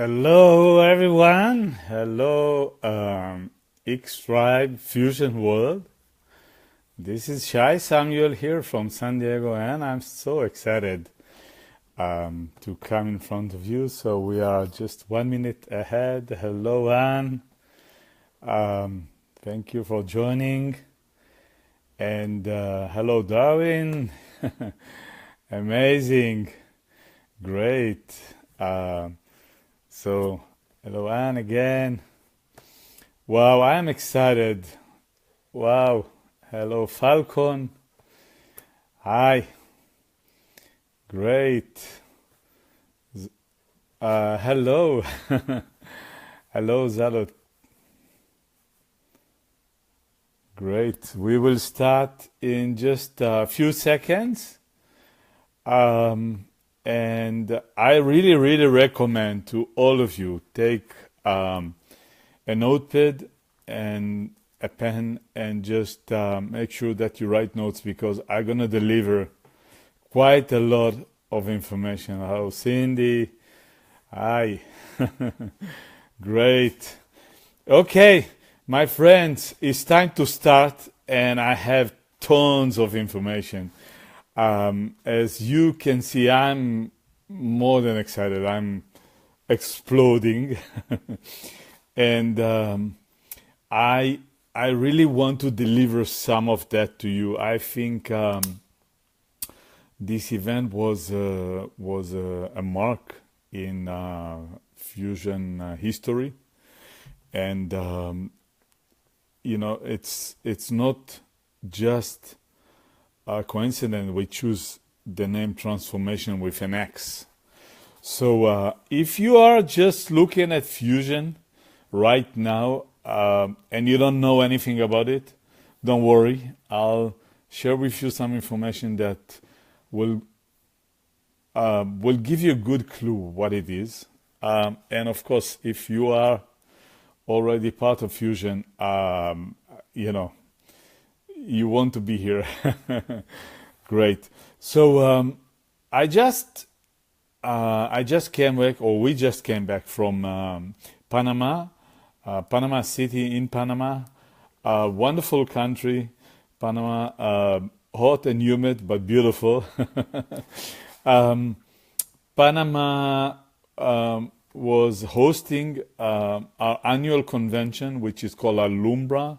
Hello, everyone. Hello, X-Tribe Fusion World. This is Shai Samuel here from San Diego, and I'm so excited to come in front of you. So we are just 1 minute ahead. Hello, Anne. Thank you for joining. And hello, Darwin. Amazing. Great. So, hello, Anne again. Wow, I'm excited. Wow. Hello, Falcon. Hi. Great. Hello. Hello, Zalot. Great. We will start in just a few seconds. And I really recommend to all of you take a notepad and a pen and just make sure that you write notes because I'm gonna deliver quite a lot of information. Hello, Cindy. Hi. Great. Okay, my friends, it's time to start, and I have tons of information. As you can see, I'm more than excited. I'm exploding, and I really want to deliver some of that to you. I think this event was a mark in fusion history, and it's not just a coincidence we choose the name transformation with an X. So if you are just looking at fusion right now and you don't know anything about it, don't worry. I'll share with you some information that will give you a good clue what it is. And of course, if you are already part of fusion, you want to be here. Great. So I just came back, or we just came back from Panama, Panama City in Panama. Wonderful country, Panama. Hot and humid, but beautiful. Panama was hosting our annual convention, which is called Alumbra.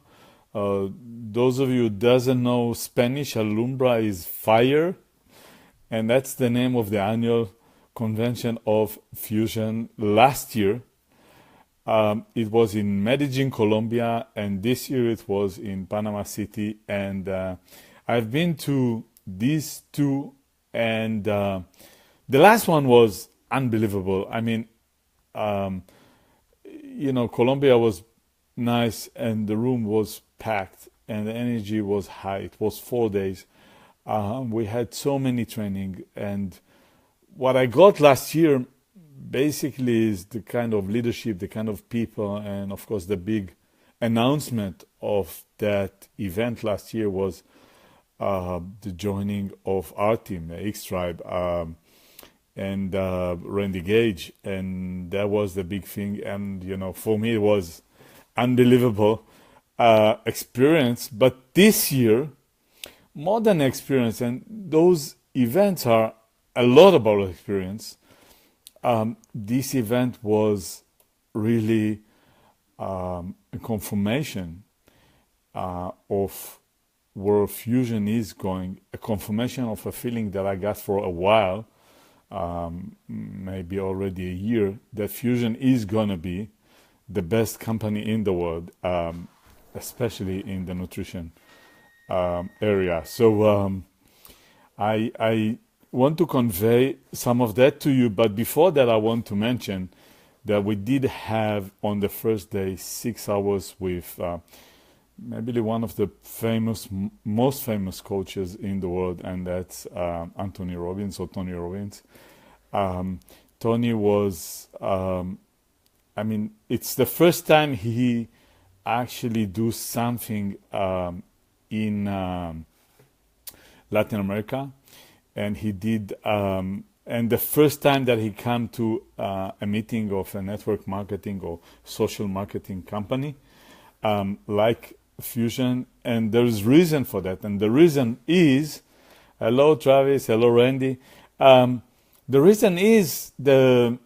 Those of you who doesn't know Spanish, Alumbra is fire, and that's the name of the annual convention of fusion. Last year, it was in Medellin, Colombia, and this year it was in Panama City. And I've been to these two, and the last one was unbelievable. I mean, Colombia was nice, and the room was packed, and the energy was high. It was 4 days. We had so many training, and what I got last year basically is the kind of leadership, the kind of people, and of course the big announcement of that event last year was the joining of our team, the X-Tribe, and Randy Gage, and that was the big thing. And for me it was unbelievable experience. But this year, more than experience, and those events are a lot about experience, this event was really a confirmation of where fusion is going, a confirmation of a feeling that I got for a while, maybe already a year, that fusion is going to be the best company in the world, especially in the nutrition area. So I want to convey some of that to you, but before that I want to mention that we did have on the first day 6 hours with maybe one of the most famous coaches in the world, and that's Anthony Robbins, or Tony Robbins. Tony was it's the first time he actually do something in Latin America, and he did and the first time that he came to a meeting of a network marketing or social marketing company, like Fusion, and there's reason for that. And the reason is, hello Travis, hello Randy. The reason is the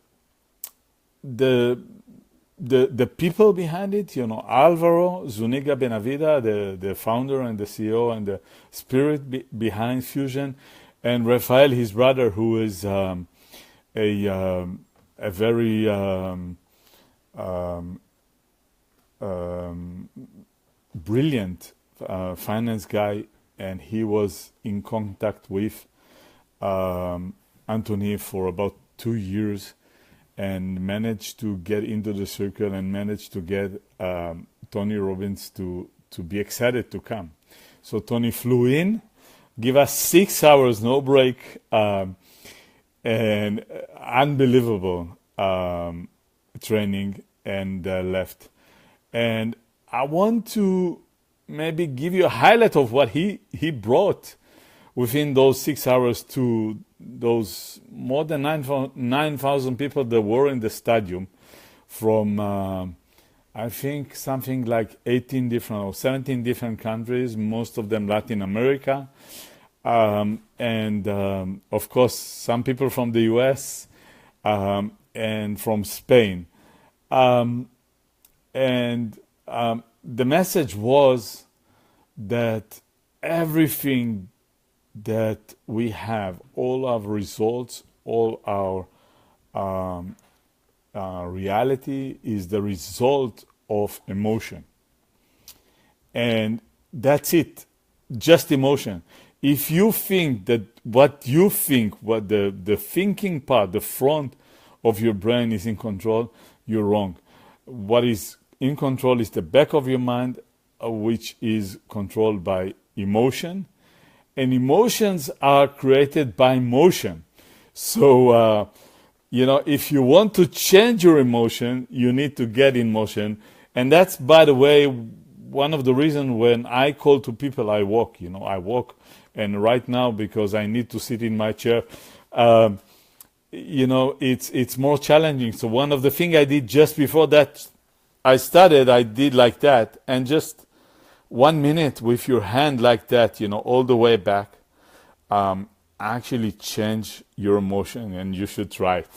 people behind it. Alvaro Zuniga Benavida, the founder and the CEO and the spirit behind Fusion, and Rafael, his brother, who is a very brilliant finance guy, and he was in contact with Anthony for about 2 years, and managed to get into the circle and managed to get Tony Robbins to be excited to come. So Tony flew in, give us 6 hours, no break, and unbelievable training, and left. And I want to maybe give you a highlight of what he brought within those 6 hours to those more than 9,000 people that were in the stadium from, I think, something like 18 different or 17 different countries, most of them Latin America. And of course, some people from the US and from Spain. The message was that everything that we have, all our results, all our reality is the result of emotion. And that's it, just emotion. If you think that what you think, what the thinking part, the front of your brain is in control, you're wrong. What is in control is the back of your mind, which is controlled by emotion. And emotions are created by motion. So, if you want to change your emotion, you need to get in motion. And that's, by the way, one of the reasons when I call to people, I walk. I walk. And right now, because I need to sit in my chair, it's more challenging. So one of the things I did just before that I started, I did like that. And just 1 minute with your hand like that, all the way back, actually change your emotion, and you should try it.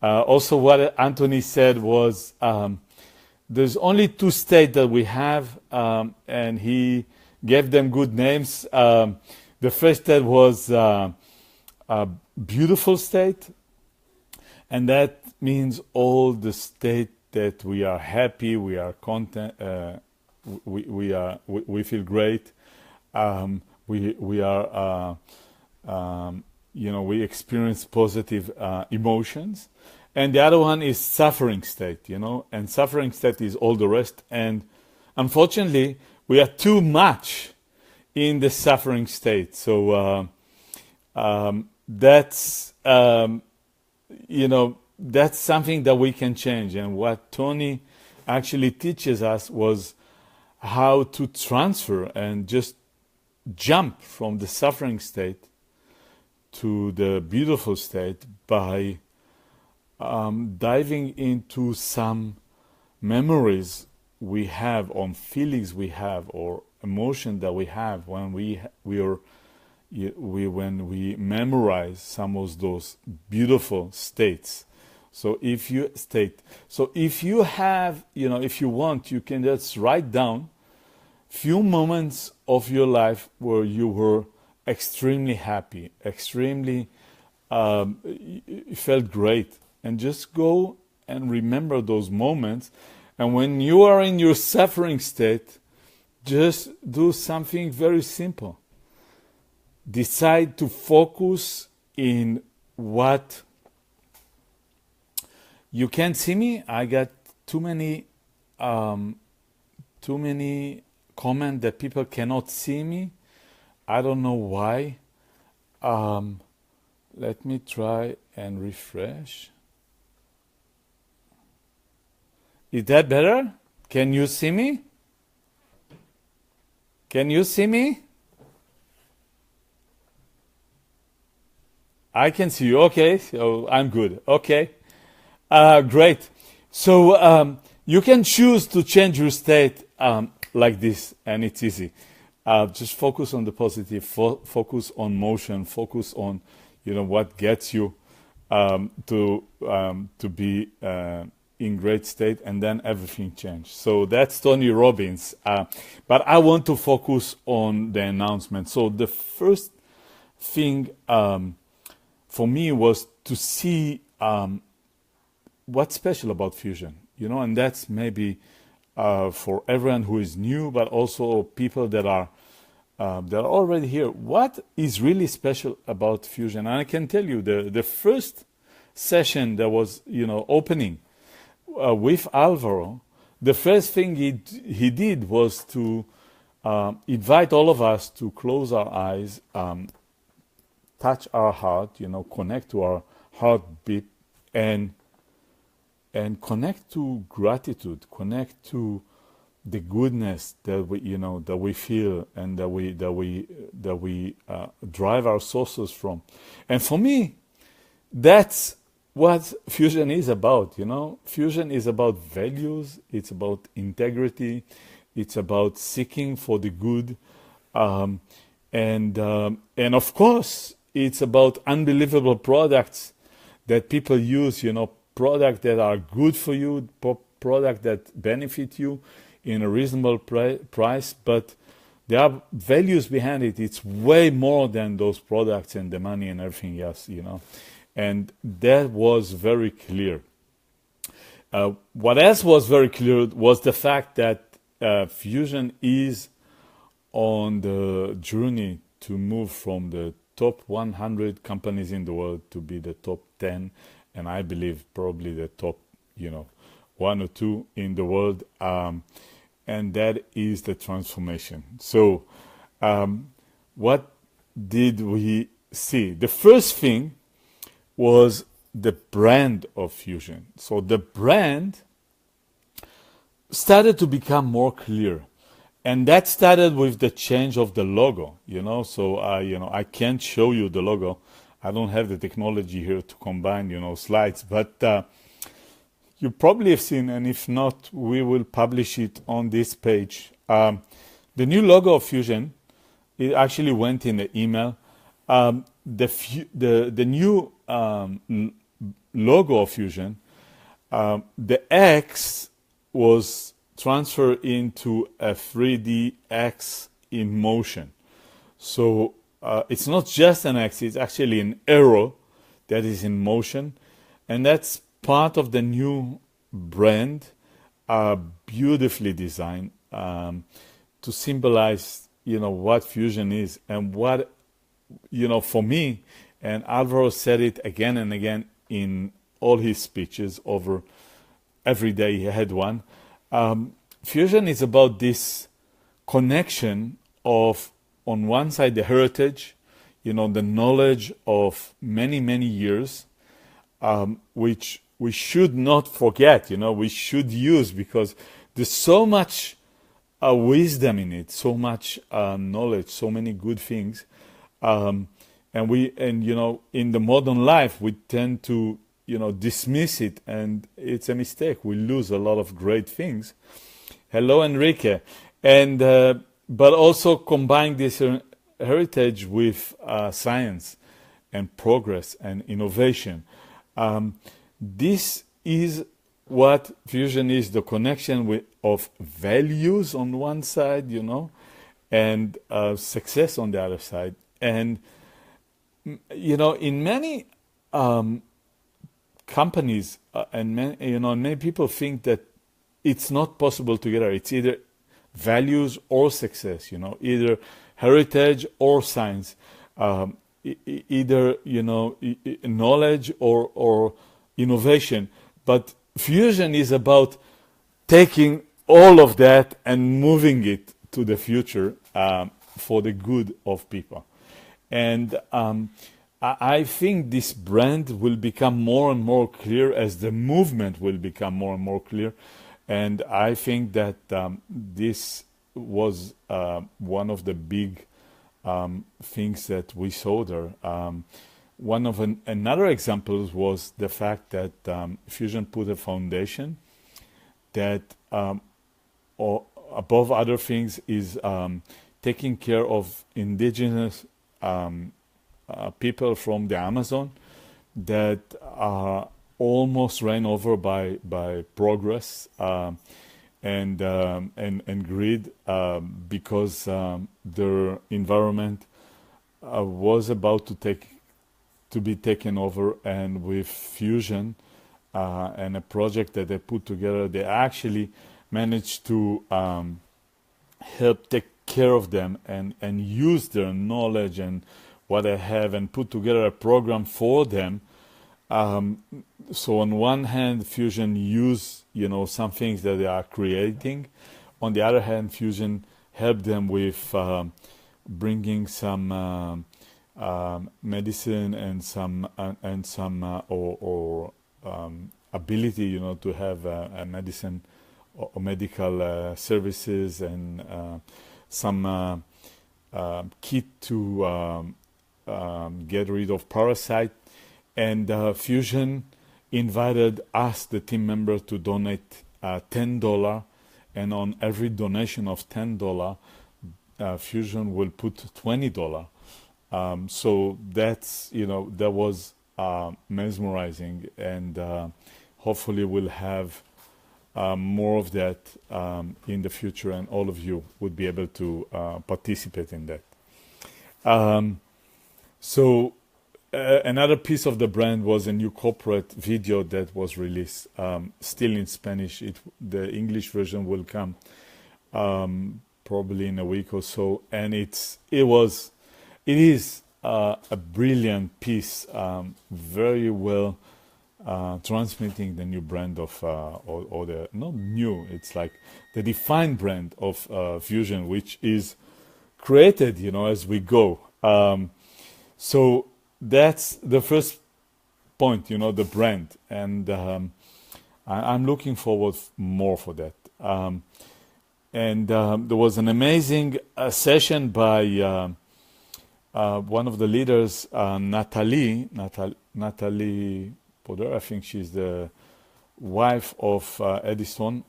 Also, what Anthony said was there's only 2 states that we have, and he gave them good names. The first state was a beautiful state, and that means all the state that we are happy, we are content, we feel great, we are we experience positive emotions. And the other one is suffering state, and suffering state is all the rest. And unfortunately, we are too much in the suffering state. So that's that's something that we can change. And what Tony actually teaches us was how to transfer and just jump from the suffering state to the beautiful state by diving into some memories we have, on feelings we have, or emotion that we have when when we memorize some of those beautiful states. So if you have, if you want, you can just write down few moments of your life where you were extremely happy, extremely you felt great, and just go and remember those moments. And when you are in your suffering state, just do something very simple. Decide to focus in what you can't see me. I got too many comments that people cannot see me. I don't know why. Let me try and refresh. Is that better? Can you see me? Can you see me? I can see you. Okay, so I'm good. Okay, great. So you can choose to change your state like this, and it's easy. Just focus on the positive. Focus on motion. Focus on, what gets you to be in great state, and then everything changed. So that's Tony Robbins. But I want to focus on the announcement. So the first thing for me was to see what's special about fusion, and that's maybe for everyone who is new, but also people that are already here. What is really special about fusion? And I can tell you, the first session that was, opening with Alvaro, the first thing he did was to invite all of us to close our eyes, touch our heart, connect to our heartbeat, and connect to gratitude, connect to the goodness that we feel, and that we drive our sources from. And for me, that's what fusion is about. Fusion is about values. It's about integrity. It's about seeking for the good, and of course, it's about unbelievable products that people use. Products that are good for you, products that benefit you in a reasonable price, but there are values behind it. It's way more than those products and the money and everything else, And that was very clear. What else was very clear was the fact that fusion is on the journey to move from the top 100 companies in the world to be the top 10, and I believe probably the top, one or two in the world, and that is the transformation. So, what did we see? The first thing was the brand of fusion. So the brand started to become more clear, and that started with the change of the logo. So I can't show you the logo. I don't have the technology here to combine, slides, but you probably have seen, and if not, we will publish it on this page. The new logo of Fusion, it actually went in the email. The new logo of Fusion, the X was transferred into a 3D X in motion. So it's not just an X, it's actually an arrow that is in motion, and that's part of the new brand, beautifully designed to symbolize, what fusion is, and what, for me, and Alvaro said it again and again in all his speeches over every day he had one. Fusion is about this connection of, on one side, the heritage, the knowledge of many, many years, which we should not forget, we should use, because there's so much wisdom in it, so much knowledge, so many good things. And in the modern life, we tend to, dismiss it, and it's a mistake. We lose a lot of great things. Hello, Enrique. And, but also combine this heritage with science and progress and innovation. This is what fusion is, the connection of values on one side, and success on the other side. And, in many companies, and many people think that it's not possible together. It's either values or success, either heritage or science, either, knowledge or innovation. But fusion is about taking all of that and moving it to the future for the good of people. And I think this brand will become more and more clear as the movement will become more and more clear. And I think that this was one of the big things that we saw there. Another example was the fact that Fusion put a foundation that, or above other things, is taking care of indigenous people from the Amazon that are almost ran over by progress and greed because their environment was about to be taken over, and with Fusion and a project that they put together, they actually managed to help take care of them and use their knowledge and what they have and put together a program for them. So on one hand, Fusion use some things that they are creating. On the other hand, Fusion helped them with bringing some medicine and some ability, to have a medicine or medical services and some kit to get rid of parasite. And Fusion invited us, the team member, to donate $10, and on every donation of $10, Fusion will put $20. So that's, that was mesmerizing, and hopefully we'll have more of that in the future, and all of you would be able to participate in that. So another piece of the brand was a new corporate video that was released, still in Spanish. The English version will come probably in a week or so, and it is a brilliant piece, very well transmitting the new brand of, or the, not new, it's like the defined brand of Fusion, which is created, as we go. So that's the first point, the brand, and I'm looking forward more for that. And there was an amazing session by one of the leaders, Natalie Poder. I think she's the wife of Edison,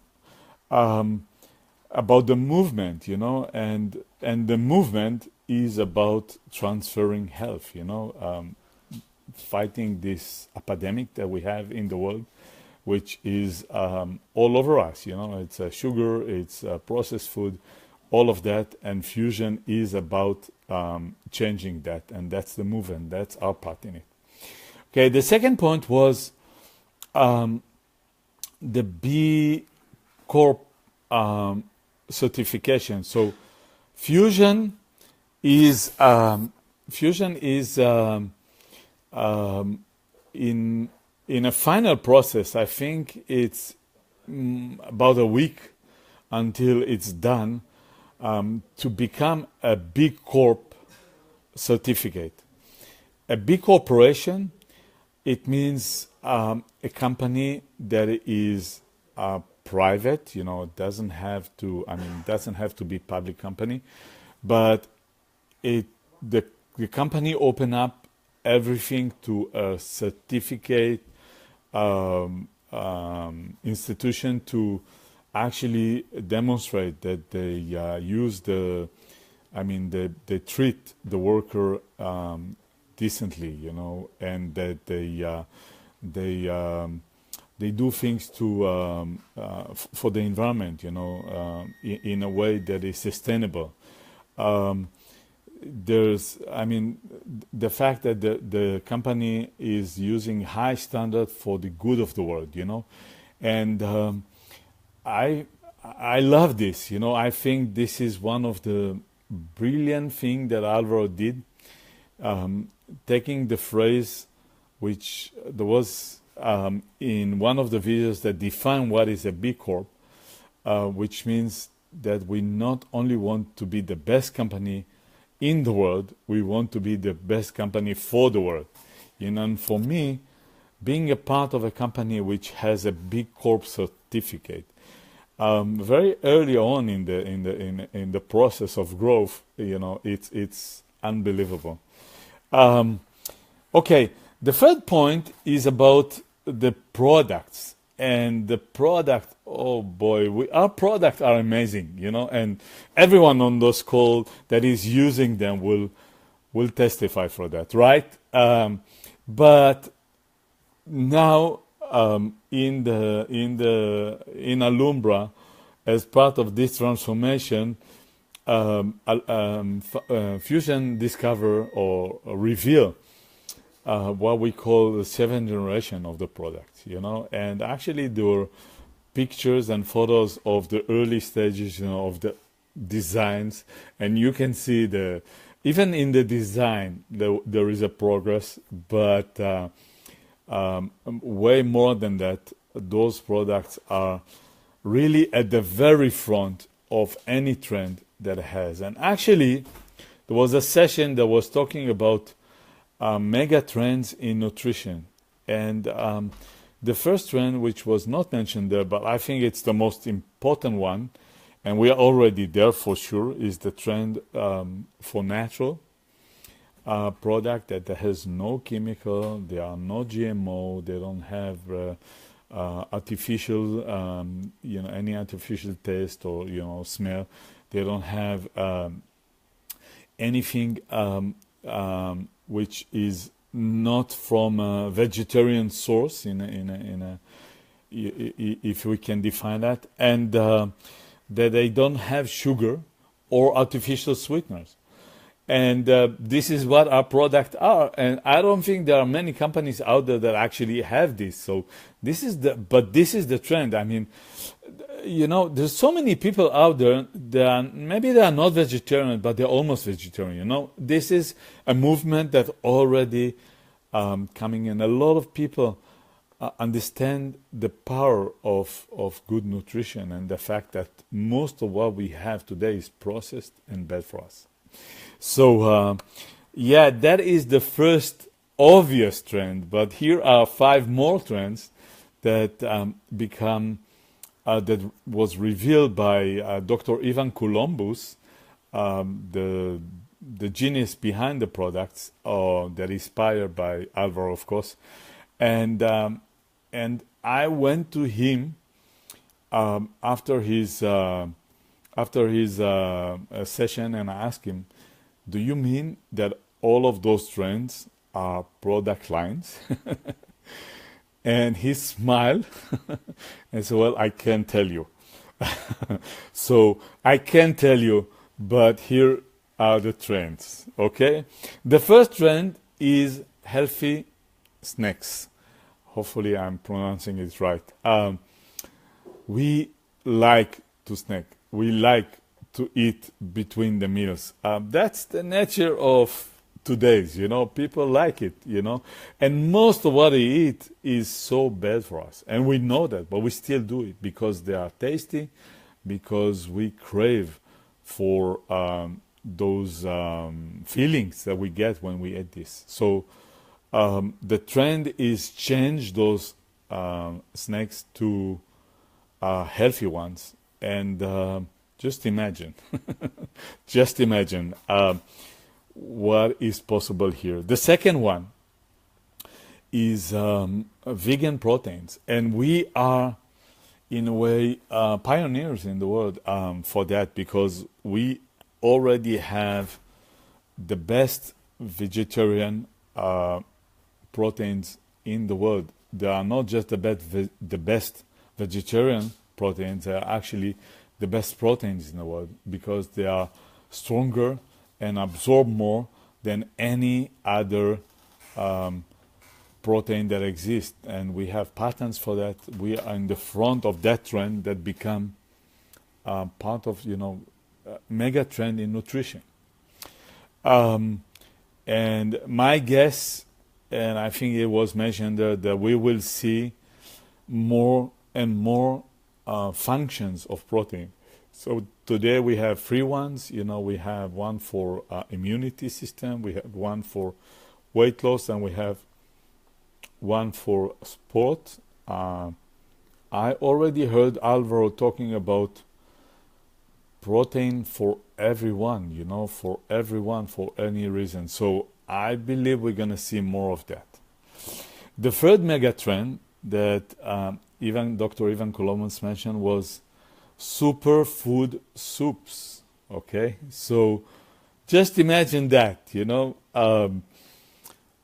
about the movement, and the movement is about transferring health, fighting this epidemic that we have in the world, which is all over us. It's sugar, it's processed food, all of that, and Fusion is about changing that, and that's the movement. That's our part in it. Okay, the second point was the B Corp certification. So Fusion is in a final process. I think it's about a week until it's done, to become a B Corp certificate. A B Corporation, it means a company that is private. It doesn't have to be public company, but the company open up everything to a certificate institution to actually demonstrate that they they treat the worker decently, and that they do things to for the environment, in a way that is sustainable. There's, the fact that the company is using high standard for the good of the world, and I love this. I think this is one of the brilliant thing that Alvaro did, taking the phrase which there was in one of the videos that define what is a B Corp, which means that we not only want to be the best company in the world, we want to be the best company for the world. And for me, being a part of a company which has a B Corp certificate, very early on in the process of growth, it's unbelievable. Okay, the third point is about the products. And the product, oh boy, our products are amazing, and everyone on this call that is using them will testify for that, right? But now, in Alumbra, as part of this transformation, Fusion discover or reveal what we call the seventh generation of the product, and actually there were pictures and photos of the early stages, of the designs, and you can see even in the design there is a progress, but way more than that, those products are really at the very front of any trend that has. And actually, there was a session that was talking about mega trends in nutrition. And the first trend, which was not mentioned there, but I think it's the most important one, and we are already there for sure, is the trend for natural product that has no chemical, there are no GMO, they don't have artificial, any artificial taste or, smell. They don't have anything which is not from a vegetarian source, if we can define that, and that they don't have sugar or artificial sweeteners. And this is what our products are. And I don't think there are many companies out there that actually have this. So this is the trend. I mean, there's so many people out there that maybe they are not vegetarian, but they're almost vegetarian. This is a movement that already coming in. A lot of people understand the power of good nutrition and the fact that most of what we have today is processed and bad for us. So, that is the first obvious trend. But here are 5 more trends that that was revealed by Dr. Ivan Columbus, the genius behind the products, that inspired by Alvaro, of course. And I went to him after his session, and I asked him, do you mean that all of those trends are product lines? And he smiled and said, well, I can't tell you. So I can't tell you, but here are the trends, okay? The first trend is healthy snacks. Hopefully I'm pronouncing it right. We like to snack. We like to eat between the meals. That's the nature of today's, people like it, and most of what they eat is so bad for us. And we know that, but we still do it because they are tasty, because we crave for those feelings that we get when we eat this. So the trend is change those snacks to healthy ones. And just imagine, what is possible here. The second one is vegan proteins. And we are, in a way, pioneers in the world for that, because we already have the best vegetarian proteins in the world. They are not just the best vegetarian proteins, they are actually the best proteins in the world, because they are stronger and absorb more than any other protein that exists. And we have patents for that. We are in the front of that trend that become part of, mega trend in nutrition. And my guess, and I think it was mentioned there, that we will see more and more functions of protein. So today we have 3 ones. We have one for immunity system, we have one for weight loss, and we have one for sport. I already heard Alvaro talking about protein for everyone, for everyone, for any reason. So I believe we're going to see more of that. The third mega trend that even Dr. Ivan Kolomans mentioned was superfood soups. Okay, so just imagine that,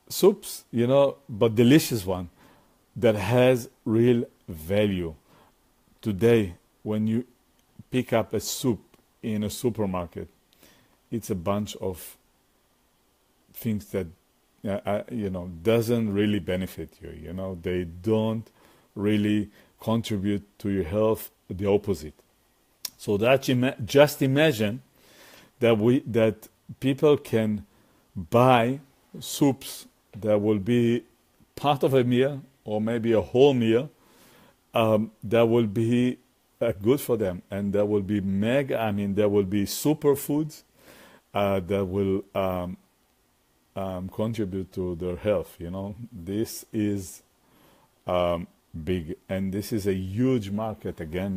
soups, but delicious one that has real value. Today, when you pick up a soup in a supermarket, it's a bunch of things that doesn't really benefit you. They don't really contribute to your health. The opposite. So that just imagine that people can buy soups that will be part of a meal or maybe a whole meal that will be good for them, and there will be there will be superfoods that will contribute to their health. This is big, and this is a huge market again.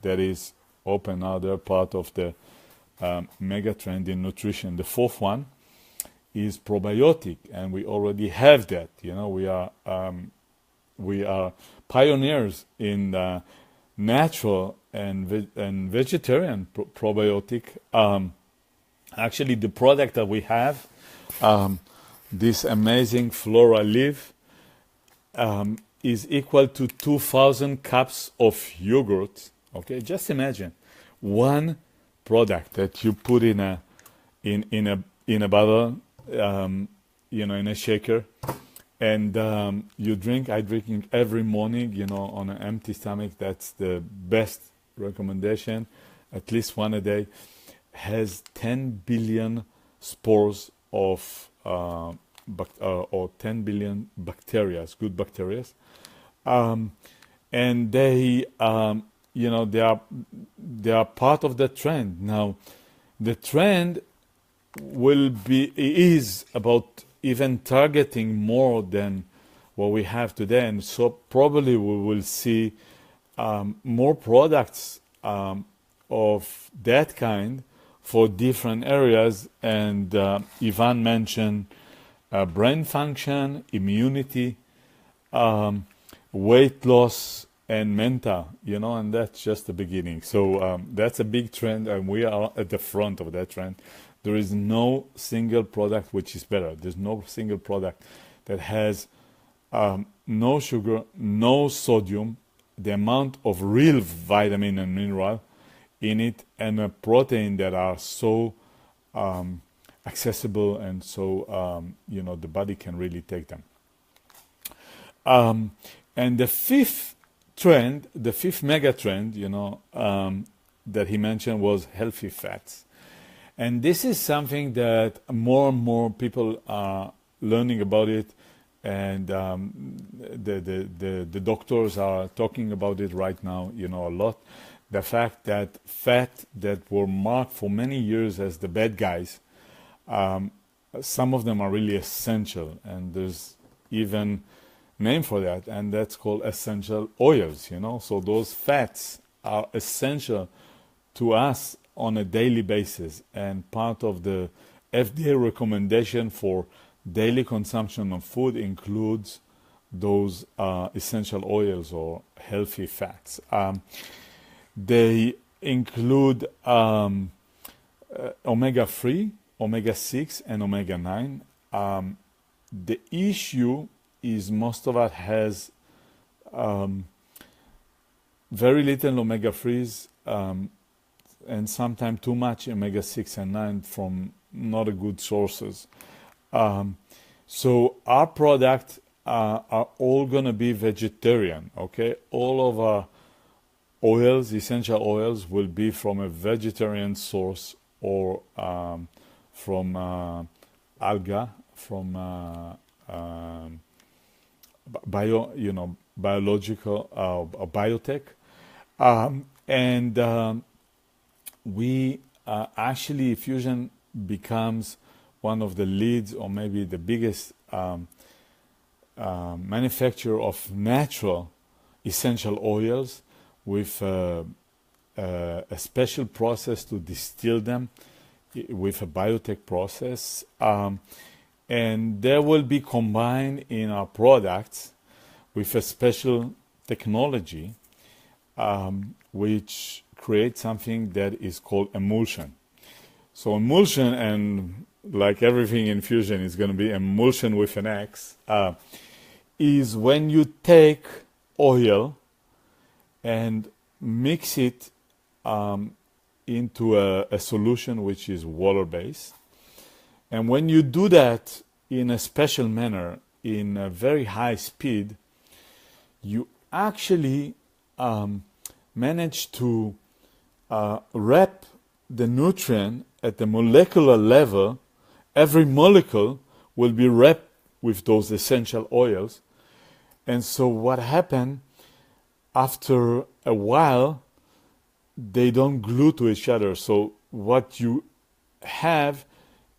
That is open now. They're part of the mega trend in nutrition. The fourth one is probiotic, and we already have that. We are pioneers in natural and vegetarian probiotic. Actually, the product that we have, this amazing Flora Leaf, is equal to 2,000 cups of yogurt. Okay, just imagine one product that you put in a bottle, in a shaker, and you drink. I drink every morning, on an empty stomach. That's the best recommendation. At least one a day. Has 10 billion spores of or 10 billion bacteria, good bacteria, and they they are part of the trend. Now, the trend is about even targeting more than what we have today, and so probably we will see more products of that kind for different areas. And Ivan mentioned brain function, immunity, weight loss, and mental, and that's just the beginning. So that's a big trend, and we are at the front of that trend. There is no single product which is better. There's no single product that has no sugar, no sodium, the amount of real vitamin and mineral in it, and a protein that are so accessible, and so the body can really take them. And the fifth mega trend, that he mentioned was healthy fats. And this is something that more and more people are learning about it, and the doctors are talking about it right now, a lot. The fact that fat that were marked for many years as the bad guys, some of them are really essential, and there's even name for that, and that's called essential oils. So those fats are essential to us on a daily basis, and part of the FDA recommendation for daily consumption of food includes those essential oils or healthy fats. They include omega-3, omega-6, and omega-9. The issue is most of it has very little omega-3s, and sometimes too much omega-6 and 9 from not a good sources. So our products are all going to be vegetarian, okay? All of our oils, essential oils, will be from a vegetarian source, or from alga, from biological biotech, and we actually, Fusion becomes one of the leads, or maybe the biggest manufacturer of natural essential oils, with a special process to distill them with a biotech process. and they will be combined in our products with a special technology which creates something that is called emulsion. So emulsion, and like everything in fusion is going to be emulsion with an X, is when you take oil and mix it into a solution which is water-based. And when you do that in a special manner, in a very high speed, you actually manage to wrap the nutrient at the molecular level. Every molecule will be wrapped with those essential oils. And so what happened, after a while, they don't glue to each other. So what you have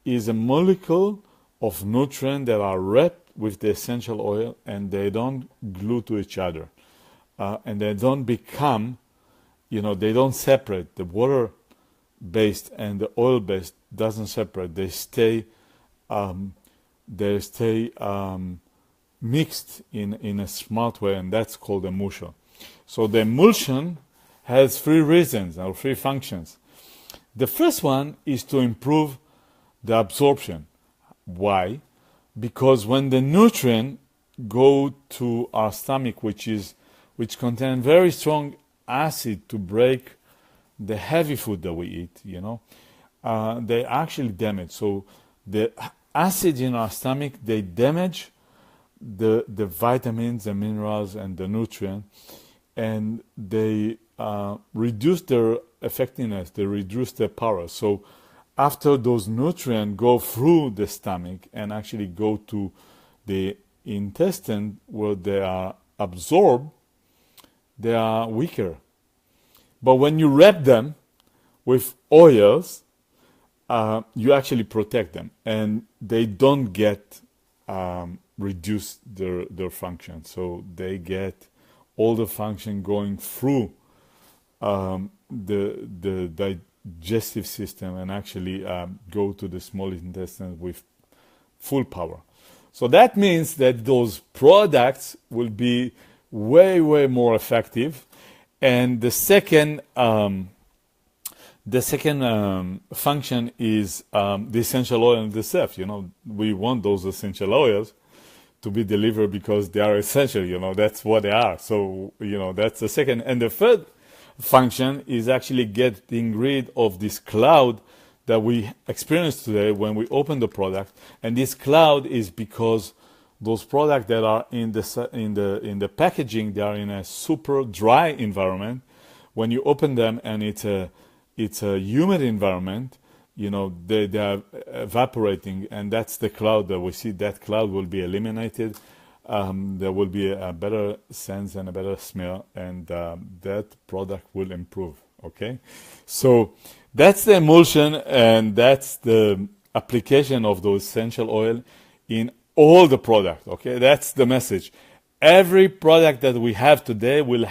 is a molecule of nutrient that are wrapped with the essential oil, and they don't glue to each other. And they don't become, they don't separate. The water-based and the oil-based doesn't separate. They stay mixed in a smart way, and that's called emulsion. So the emulsion has three reasons or three functions. The first one is to improve the absorption. Why? Because when the nutrient go to our stomach, which contain very strong acid to break the heavy food that we eat, they actually damage. So the acid in our stomach, they damage the vitamins, the minerals, and the nutrients, and they reduce their effectiveness, they reduce their power. So after those nutrients go through the stomach and actually go to the intestine where they are absorbed, they are weaker. But when you wrap them with oils, you actually protect them, and they don't get reduce their function. So they get all the function going through the digestive system and actually go to the small intestine with full power. So that means that those products will be way, way more effective. And the second function is the essential oil itself. We want those essential oils to be delivered because they are essential. That's what they are. So that's the second. And the third function is actually getting rid of this cloud that we experience today when we open the product. And this cloud is because those products that are in the packaging, they are in a super dry environment. When you open them and it's a humid environment, they are evaporating, and that's the cloud that we see. That cloud will be eliminated. There will be a better sense and a better smell, and that product will improve. Okay, so that's the emulsion, and that's the application of those essential oil in all the product. Okay, that's the message. Every product that we have today will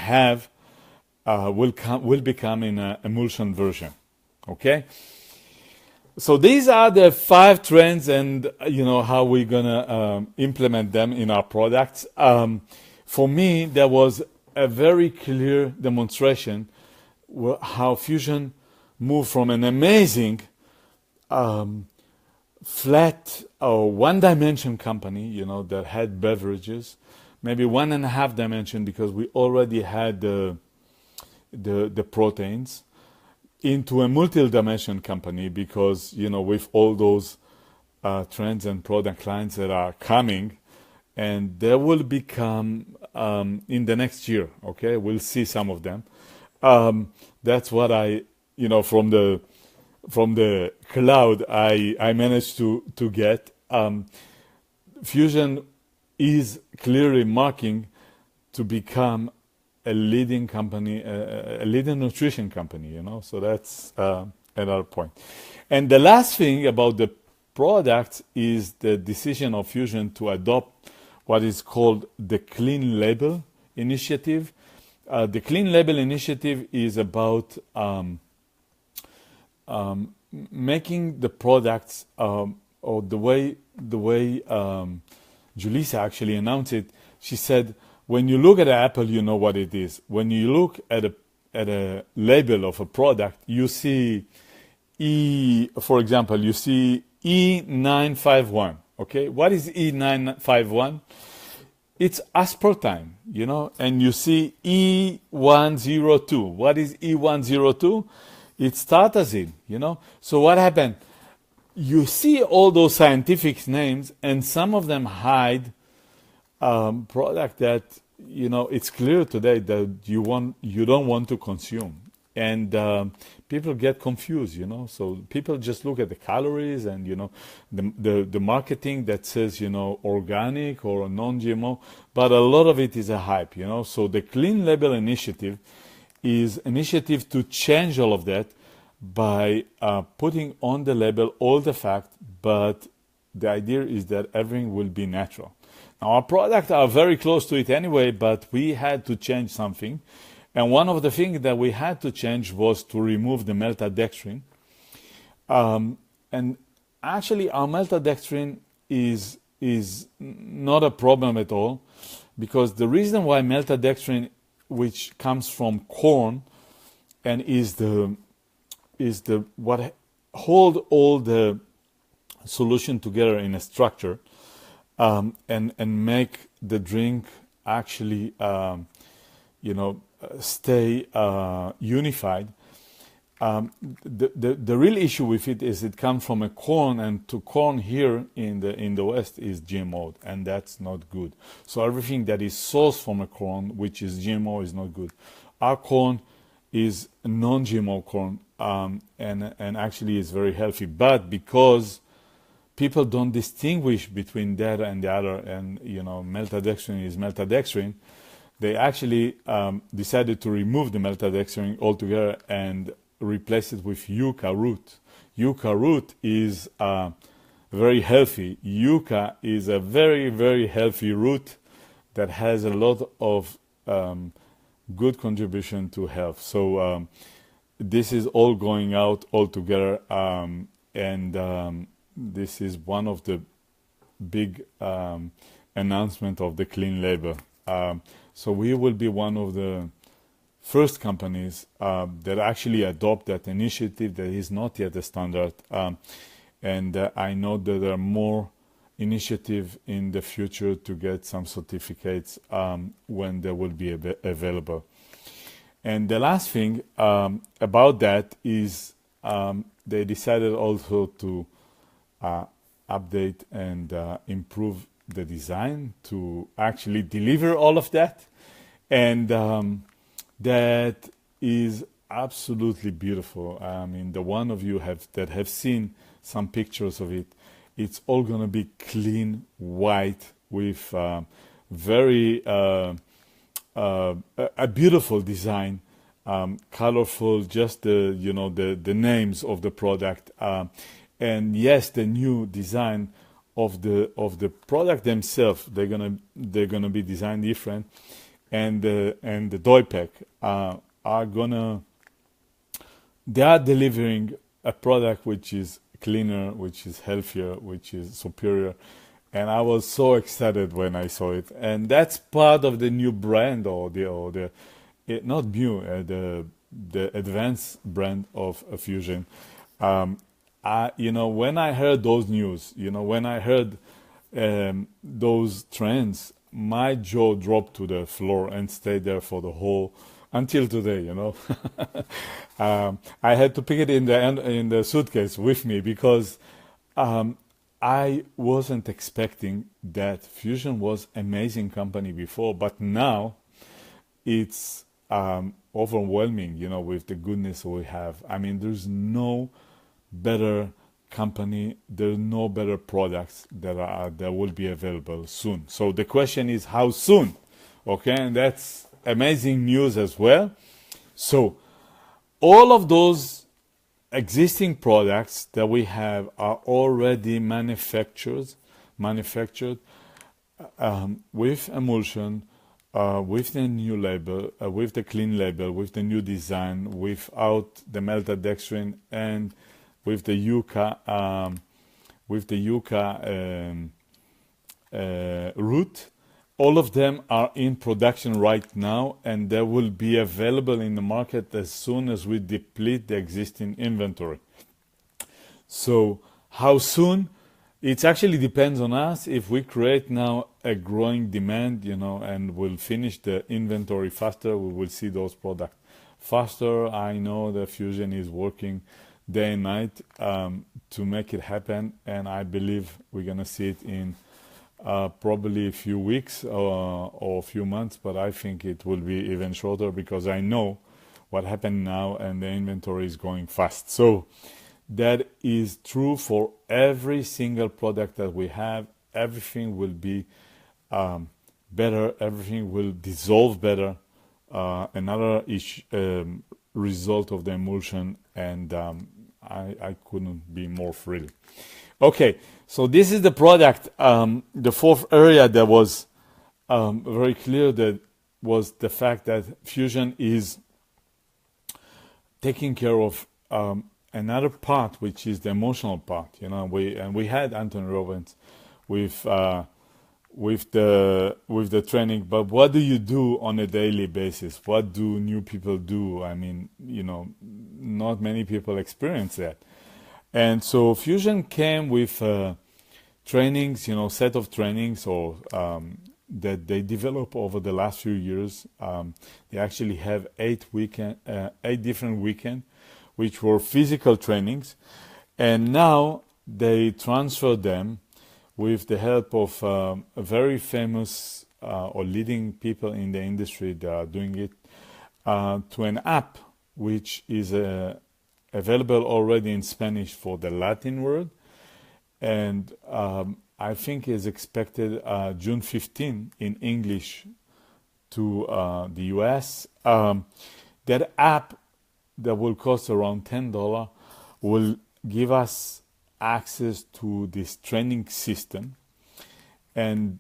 become in an emulsion version. Okay, so these are the 5 trends, and how we're gonna implement them in our products. For me, there was a very clear demonstration how fusion moved from an amazing flat or one-dimension company, that had beverages, maybe 1.5 dimension because we already had the proteins, into a multi-dimension company because, with all those trends and product lines that are coming, and they will become in the next year. Okay, we'll see some of them. That's what I, from the cloud, I managed to get. Fusion is clearly marking to become a leading company, a leading nutrition company, so that's another point. And the last thing about the product is the decision of Fusion to adopt what is called the Clean Label Initiative. The Clean Label Initiative is about making the products or the way the way Julissa actually announced it. She said, when you look at Apple, you know what it is. When you look at a label of a product, you see for example, you see E951. Okay, what is E951? It's aspartame, and you see E102. What is E102? It's tartazine, So what happened? You see all those scientific names, and some of them hide product that it's clear today that you don't want to consume, and people get confused. So people just look at the calories and the marketing that says organic or non-GMO, but a lot of it is a hype. So the Clean Label Initiative is initiative to change all of that by putting on the label all the facts, but the idea is that everything will be natural. Now, our products are very close to it anyway, but we had to change something. And one of the things that we had to change was to remove the maltodextrin. And actually, our maltodextrin is not a problem at all, because the reason why maltodextrin, which comes from corn and is the what hold all the solution together in a structure, and make the drink actually stay unified. The real issue with it is it comes from a corn, and to corn here in the West is GMO, and that's not good. So everything that is sourced from a corn, which is GMO, is not good. Our corn is non-GMO corn, and actually is very healthy, but because people don't distinguish between that and the other, and maltodextrin is maltodextrin, they actually decided to remove the maltodextrin altogether and replace it with yucca root. Yucca root is very healthy. Yucca is a very, very healthy root that has a lot of good contribution to health. So this is all going out all together, and this is one of the big announcement of the Clean Label. So we will be one of the first companies that actually adopt that initiative that is not yet a standard. And I know that there are more initiatives in the future to get some certificates when they will be available. And the last thing about that is they decided also to update and improve the design to actually deliver all of that, and that is absolutely beautiful. I mean, the one of you that have seen some pictures of it, it's all going to be clean white with very a beautiful design, colorful, just the names of the product. And yes, the new design of the product themselves, they're gonna be designed different, and the dye pack they are delivering a product which is cleaner, which is healthier, which is superior, and I was so excited when I saw it. And that's part of the new brand, the advanced brand of Fusion. When I heard those news, when I heard those trends, my jaw dropped to the floor and stayed there for the whole until today. I had to pick it in the suitcase with me because I wasn't expecting that. Fusion was amazing company before, but now it's overwhelming. With the goodness we have. I mean, there's no better company, there's no better products that will be available soon. So the question is how soon? Okay, and that's amazing news as well. So all of those existing products that we have are already manufactured with emulsion, with the new label, with the clean label, with the new design, without the maltodextrin, and with the yucca with the yucca root. All of them are in production right now, and they will be available in the market as soon as we deplete the existing inventory. So how soon? It actually depends on us. If we create now a growing demand, and we'll finish the inventory faster, we will see those products faster. I know that Fusion is working day and night to make it happen, and I believe we're going to see it in probably a few weeks or a few months, but I think it will be even shorter because I know what happened now and the inventory is going fast. So that is true for every single product that we have. Everything will be better. Everything will dissolve better. Another result of the emulsion, and I couldn't be more thrilled. Okay, so this is the product. The fourth area that was very clear, that was the fact that Fusion is taking care of another part, which is the emotional part. We had Anthony Robbins with the training, but what do you do on a daily basis? What do new people do? I mean, not many people experience that. And so Fusion came with trainings, set of trainings or that they developed over the last few years. They actually have 8 different weekends, which were physical trainings. And now they transfer them with the help of a very famous or leading people in the industry that are doing it to an app, which is available already in Spanish for the Latin world, and I think is expected June 15 in English to the US. That app that will cost around $10 will give us access to this training system, and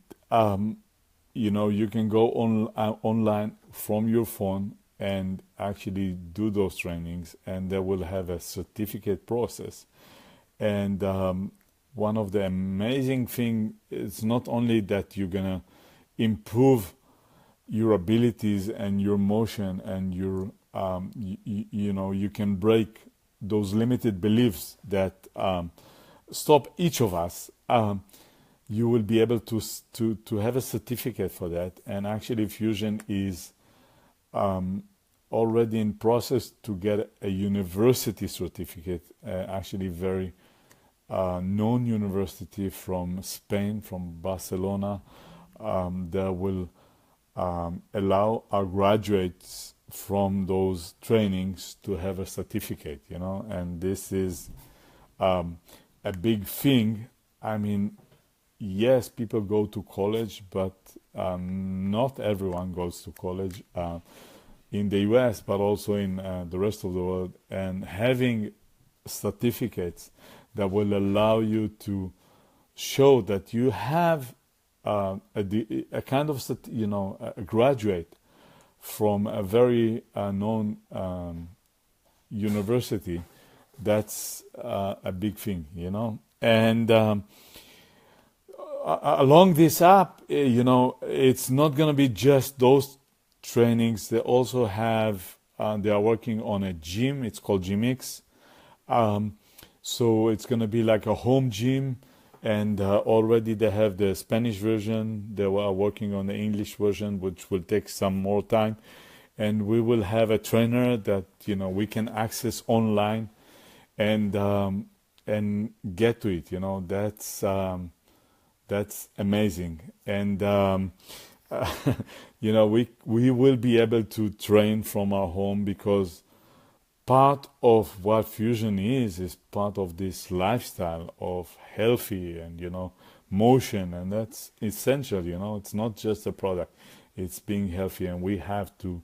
you can go online from your phone and actually do those trainings, and they will have a certificate process. And one of the amazing thing is not only that you're gonna improve your abilities and your motion and your you can break those limited beliefs that stop each of us. You will be able to have a certificate for that, and actually Fusion is already in process to get a university certificate, actually very known university from Spain, from Barcelona, that will allow our graduates from those trainings to have a certificate, and this is a big thing. I mean, yes, people go to college, but not everyone goes to college in the US, but also in the rest of the world. And having certificates that will allow you to show that you have a kind of, a graduate from a very known university, that's a big thing, And along this app, it's not going to be just those trainings. They also have, they are working on a gym. It's called GymX. So it's going to be like a home gym. And already they have the Spanish version. They are working on the English version, which will take some more time. And we will have a trainer that, we can access online and get to it. That's amazing. And, we will be able to train from our home, because part of what Fusion is part of this lifestyle of healthy and, motion. And that's essential, it's not just a product, it's being healthy. And we have to,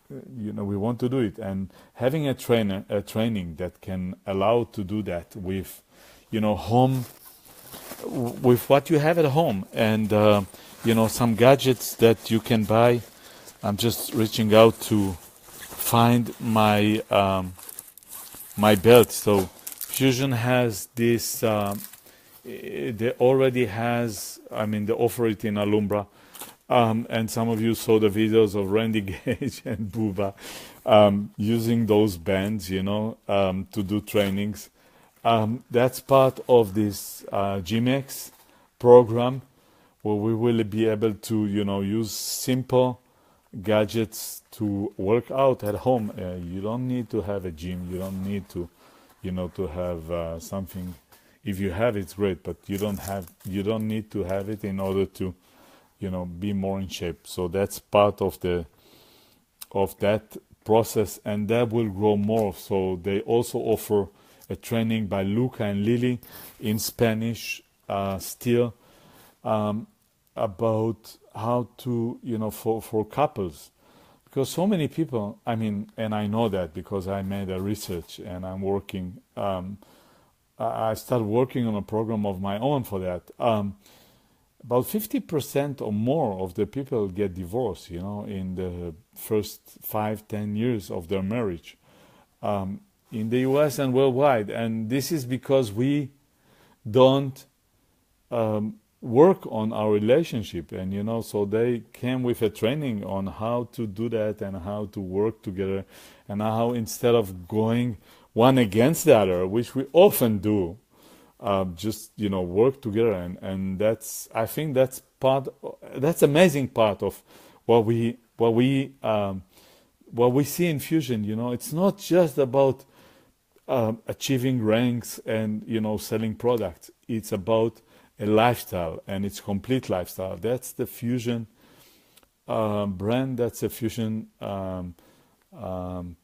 we want to do it. And having a training that can allow to do that with, home, with what you have at home, and some gadgets that you can buy. I'm just reaching out to find my my belt. So Fusion has this. They already has. I mean, they offer it in Alumbra, and some of you saw the videos of Randy Gage and Buba using those bands, to do trainings. That's part of this GMX program, where we will be able to, use simple gadgets to work out at home. You don't need to have a gym. You don't need to, to have something. If you have, it's great, but you don't need to have it in order to, be more in shape. So that's part of that process, and that will grow more. So they also offer a training by Luca and Lily in Spanish, still, about how to, for couples, because so many people, and I know that because I made a research and I'm working. I started working on a program of my own for that. About 50% or more of the people get divorced, in the first 5-10 years of their marriage, in the US and worldwide. And this is because we don't work on our relationship. And, so they came with a training on how to do that and how to work together, and how instead of going one against the other, which we often do, just work together, and I think that's amazing part of what we see in Fusion. It's not just about achieving ranks and selling products. It's about a lifestyle, and it's complete lifestyle. That's the Fusion brand. That's a Fusion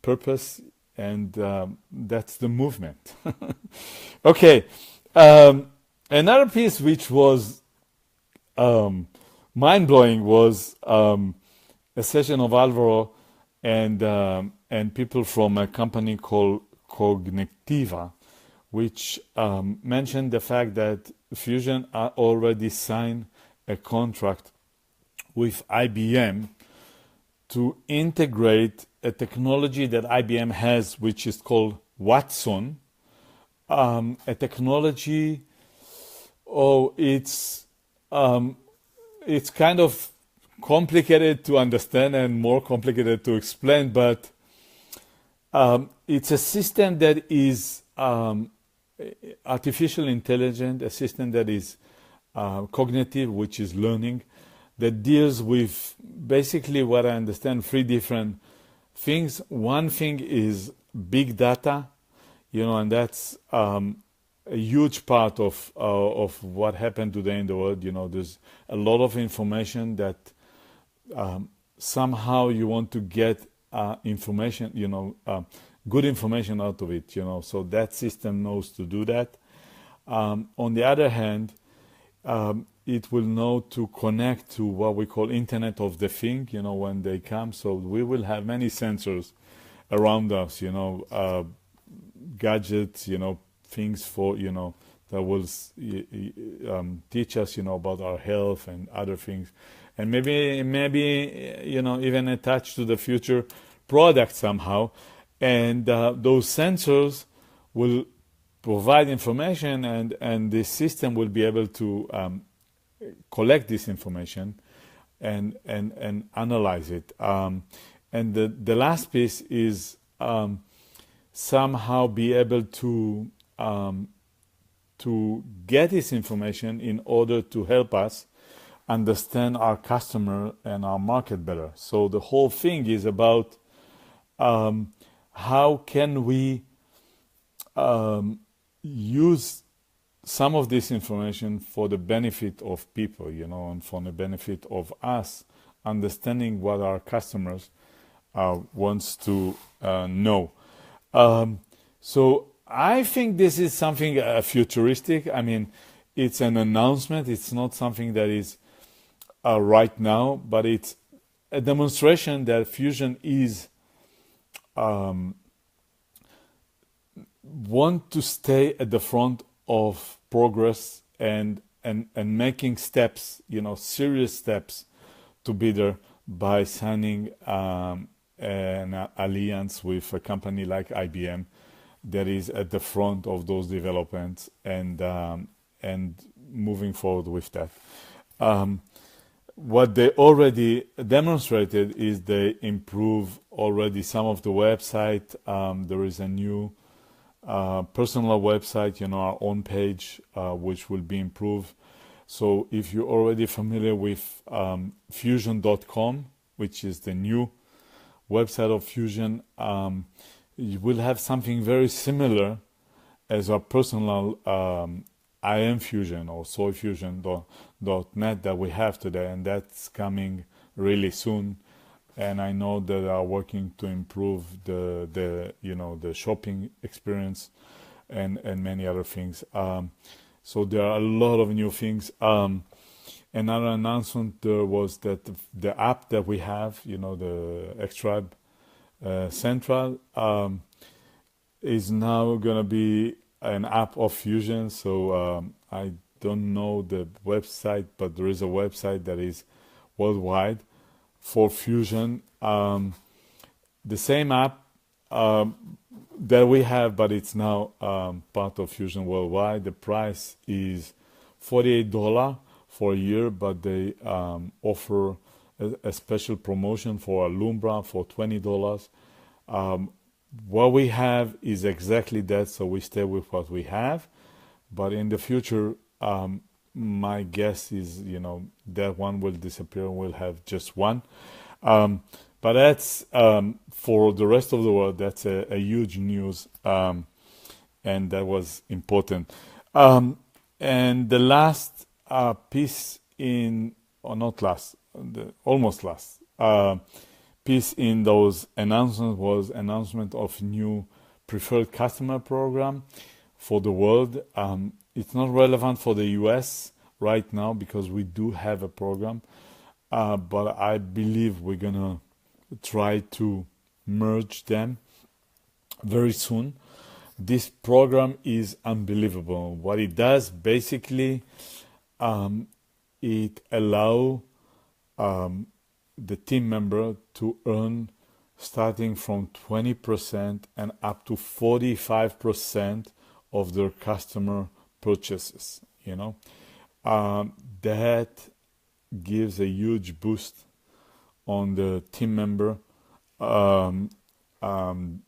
purpose, and that's the movement. Okay. Another piece which was mind-blowing was a session of Alvaro and people from a company called Cognitiva, which mentioned the fact that Fusion already signed a contract with IBM to integrate a technology that IBM has, which is called Watson. A technology, it's kind of complicated to understand and more complicated to explain, but it's a system that is artificial intelligence, a system that is cognitive, which is learning, that deals with basically what I understand 3 different things. One thing is big data, and that's a huge part of what happened today in the world. There's a lot of information that somehow you want to get information, good information out of it. So that system knows to do that. On the other hand, it will know to connect to what we call Internet of the Thing, when they come. So we will have many sensors around us, gadgets, things for, that will teach us, about our health and other things. And maybe, even attached to the future product somehow. And those sensors will provide information, and the system will be able to collect this information and analyze it. And the last piece is somehow be able to get this information in order to help us understand our customer and our market better. So the whole thing is about how can we use some of this information for the benefit of people, and for the benefit of us, understanding what our customers wants to know. So I think this is something futuristic. It's an announcement. It's not something that is right now, but it's a demonstration that Fusion is want to stay at the front of progress and making steps, serious steps to be there by signing an alliance with a company like IBM that is at the front of those developments, and moving forward with that. Um, what they already demonstrated is they improve already some of the website. There is a new personal website, our own page, which will be improved. So if you're already familiar with fusion.com, which is the new website of Fusion, you will have something very similar as our personal IM Fusion or soyfusion.net that we have today, and that's coming really soon. And I know that they are working to improve the shopping experience and many other things. So there are a lot of new things. Another announcement there was that the app that we have, the Xtribe Central, is now going to be an app of Fusion. So I don't know the website, but there is a website that is worldwide for Fusion. The same app that we have, but it's now part of Fusion worldwide. The price is $48 for a year, but they offer a special promotion for Alumbra for $20. What we have is exactly that, so we stay with what we have. But in the future, my guess is, that one will disappear and we'll have just one. But that's for the rest of the world, that's a huge news, and that was important. And the last piece almost last piece in those announcements was announcement of new preferred customer program for the world. It's not relevant for the US right now because we do have a program, but I believe we're gonna try to merge them very soon. This program is unbelievable. What it does basically, it allow the team member to earn starting from 20% and up to 45% of their customer purchases. That gives a huge boost on the team member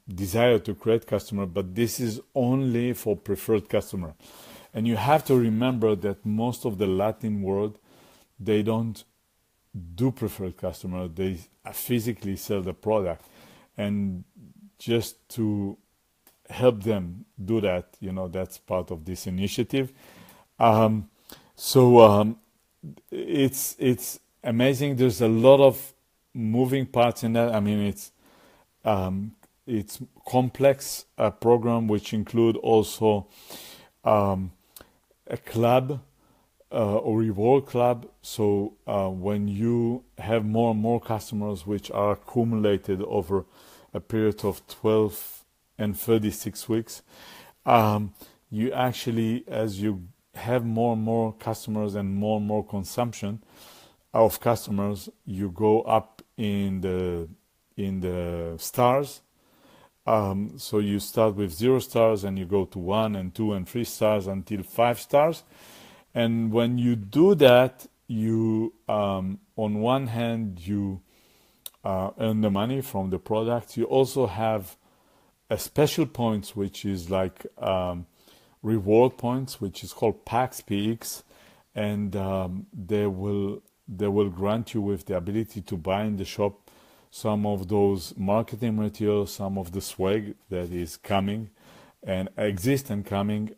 desire to create customer, but this is only for preferred customer. And you have to remember that most of the Latin world, they don't do preferred customer. They physically sell the product, and just to help them do that, that's part of this initiative. It's amazing. There's a lot of moving parts in that. I mean, it's complex program which include also a club or reward club. So when you have more and more customers which are accumulated over a period of 12 and 36 weeks, you actually, as you have more and more customers and more consumption of customers, you go up in the stars. So you start with 0 stars and you go to 1 and 2 and 3 stars until 5 stars. And when you do that, you on one hand you earn the money from the product. You also have a special points which is like reward points, which is called PAX, and they will grant you with the ability to buy in the shop some of those marketing materials, some of the swag that is coming and exist and coming.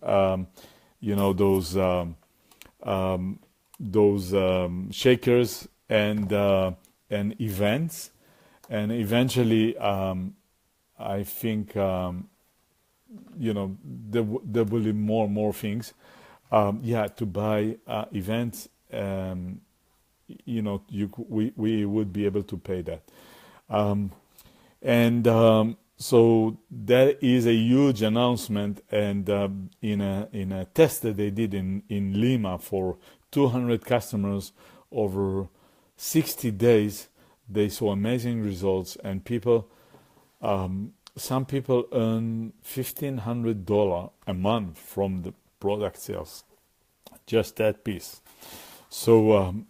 Those shakers and events, and eventually I think there will be more and more things. To buy events. We would be able to pay that. So that is a huge announcement, and in a test that they did in Lima for 200 customers over 60 days, they saw amazing results, and people some people earn $1,500 a month from the product sales, just that piece. So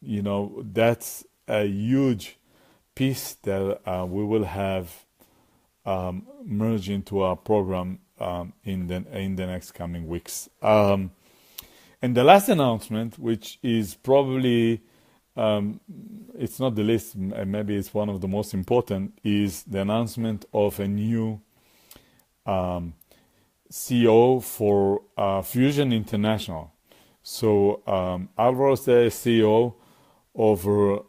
that's a huge piece that we will have merge into our program in the next coming weeks. And the last announcement, which is probably it's not the least, maybe it's one of the most important, is the announcement of a new CEO for Fusion International. So Alvaro is the CEO over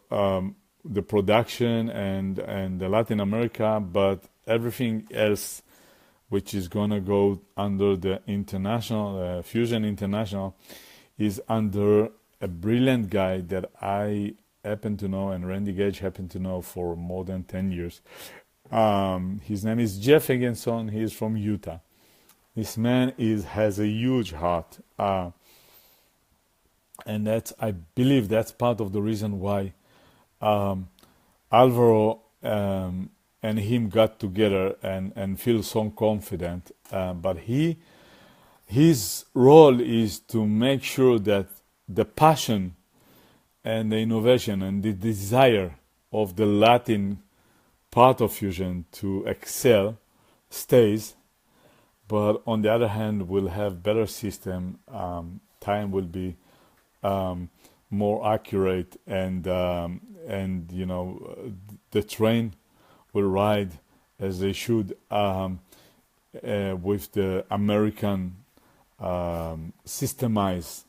the production and the Latin America, but everything else which is going to go under the international, Fusion International, is under a brilliant guy that I happen to know and Randy Gage happened to know for more than 10 years. His name is Jeff Higginson. He is from Utah. This man has a huge heart. And I believe that's part of the reason why Alvaro and him got together and feel so confident. But his role is to make sure that the passion and the innovation and the desire of the Latin part of Fusion to excel stays. But on the other hand, we'll have better system. Time will be more accurate, and the train will ride as they should with the American systemized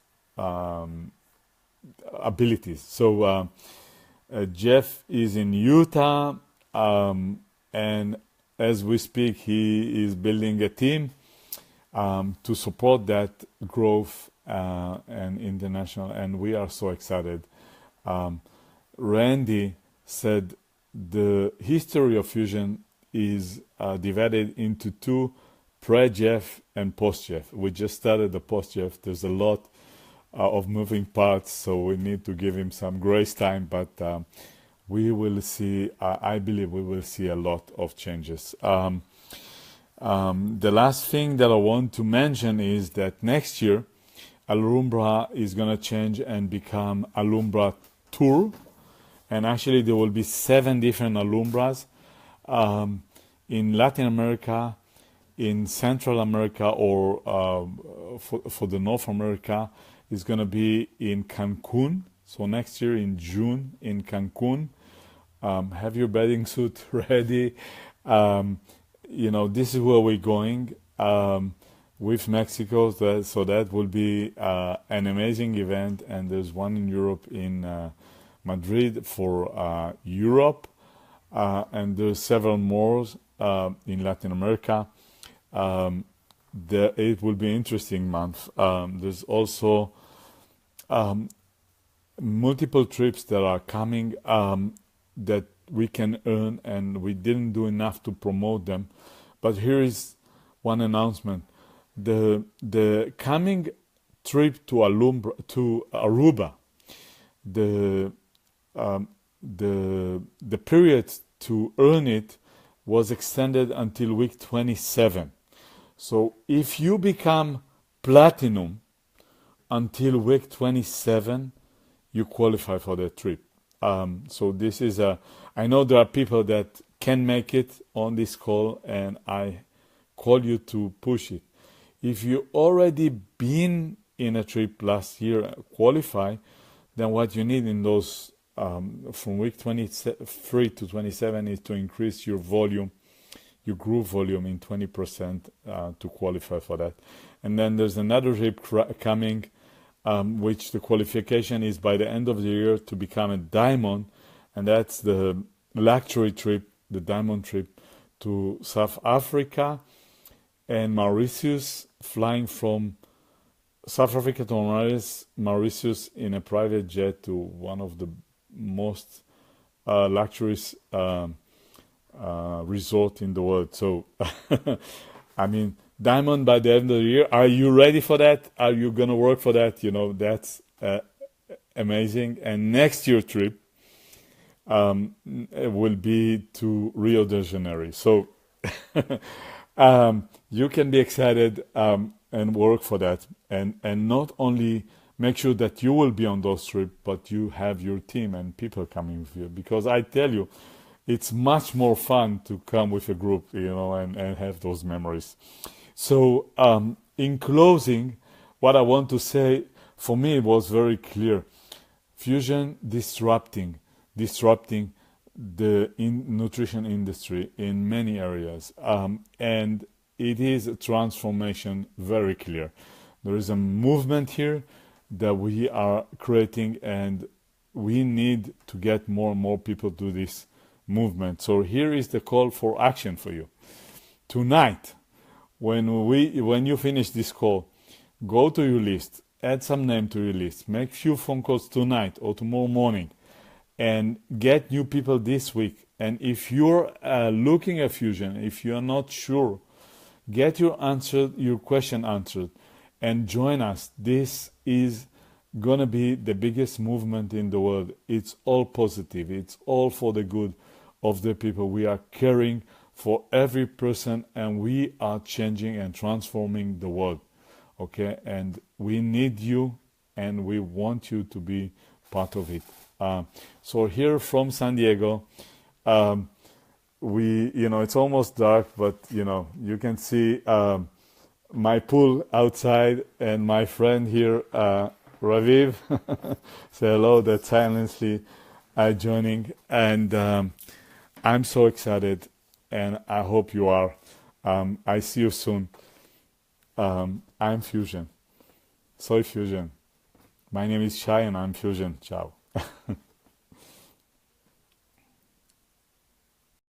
abilities. So Jeff is in Utah, and as we speak, he is building a team to support that growth and international, and we are so excited. Randy said the history of Fusion is divided into two, pre-Jeff and post-Jeff. We just started the post-Jeff. There's a lot of moving parts, so we need to give him some grace time, but we will see, I believe we will see a lot of changes. The last thing that I want to mention is that next year, Alumbra is going to change and become Alumbra Tour. And actually, there will be 7 different Alumbras in Latin America, in Central America, or for the North America, is going to be in Cancun. So next year in June in Cancun. Have your bathing suit ready. This is where we're going with Mexico. So that will be an amazing event. And there's one in Europe in Madrid for Europe, and there's several more in Latin America. It will be an interesting month. There's also multiple trips that are coming that we can earn, and we didn't do enough to promote them. But here is one announcement: the coming trip to Aruba, the period to earn it was extended until week 27. So if you become platinum until week 27, you qualify for the trip. So this is I know there are people that can make it on this call, and I call you to push it. If you already been in a trip last year, qualify, then what you need in those from week 23 to 27 is to increase your volume, your group volume in 20% to qualify for that. And then there's another trip coming, which the qualification is by the end of the year to become a diamond, and that's the luxury trip, the diamond trip to South Africa and Mauritius, flying from South Africa to Mauritius in a private jet to one of the most luxurious resort in the world. So, I mean, diamond by the end of the year. Are you ready for that? Are you going to work for that? That's amazing. And next year trip will be to Rio de Janeiro. So You can be excited and work for that, and not only make sure that you will be on those trips, but you have your team and people coming with you. Because I tell you, it's much more fun to come with a group, and have those memories. So, in closing, what I want to say, for me, it was very clear. Fusion disrupting the nutrition industry in many areas, and it is a transformation very clear. There is a movement here that we are creating, and we need to get more and more people to this movement. So here is the call for action for you tonight. When you finish this call, go to your list, add some name to your list, make few phone calls tonight or tomorrow morning, and get new people this week. And if you're looking at Fusion, if you're not sure, get your question answered, and join us. This is gonna be the biggest movement in the world. It's all positive. It's all for the good of the people. We are caring for every person, and we are changing and transforming the world. Okay, and we need you, and we want you to be part of it. So here from San Diego, it's almost dark, but you can see my pool outside, and my friend here, Raviv, say hello. That silently joining, and I'm so excited, and I hope you are. I see you soon. I'm Fusion. Soy Fusion. My name is Shai, and I'm Fusion. Ciao.